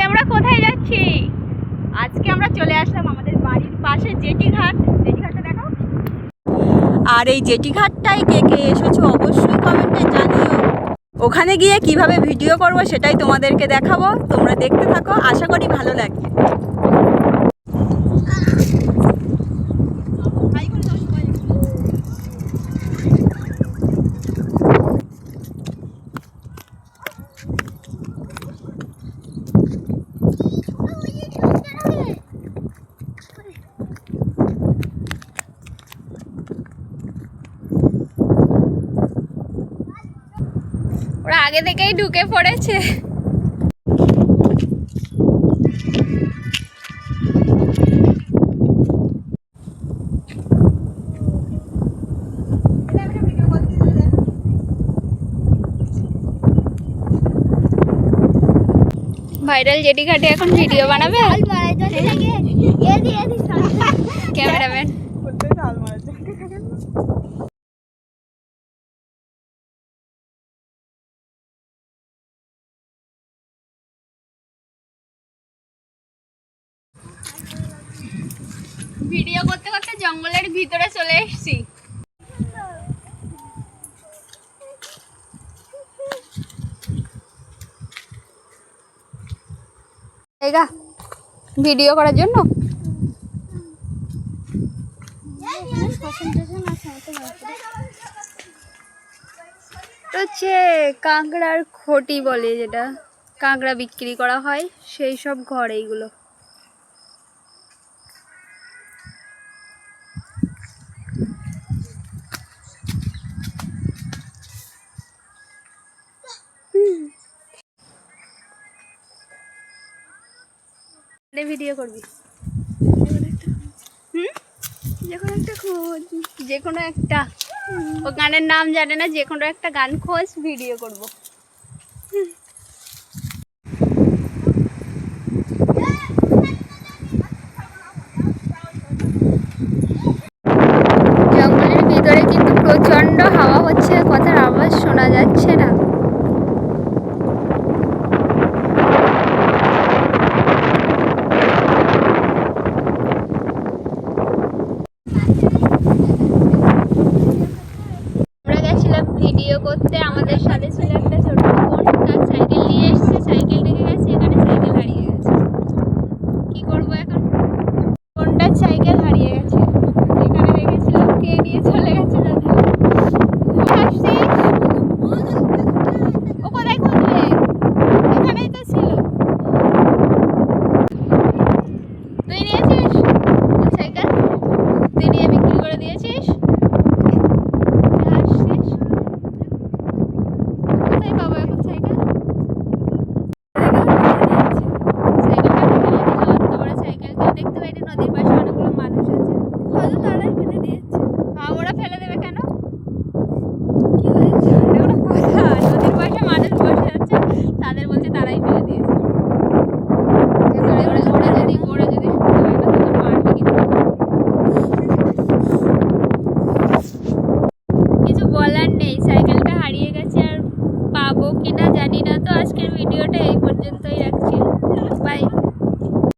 আমরা কোথায় যাচ্ছি? আজকে আমরা চলে আসলাম আমাদের বাড়ির পাশে জেটিঘাট। জেটিঘাটটা দেখাও। আর এই জেটিঘাটটায় কে কে এসেছো অবশ্যই কমেন্টে জানিও। ওখানে গিয়ে কিভাবে ভিডিও করব সেটাই তোমাদেরকে দেখাবো। তোমরা দেখতে থাকো, আশা করি ভালো লাগবে। ওরা আগে থেকেই ঢুকে পড়েছে। ভাইরাল জেটিঘাটে এখন ভিডিও বানাবে ক্যামেরাম্যান। ভিডিও করতে করতে জঙ্গলের ভিতরে চলে এসেছি। জায়গা ভিডিও করার জন্য হচ্ছে কাঁকড়ার খটি বলে, যেটা কাঁকড়া বিক্রি করা হয় সেই সব ঘর এইগুলো। ভিডিও করবি যে কোনো একটা ও গানের নাম জানে না, যে কোনো একটা গান খোঁজ, ভিডিও করব।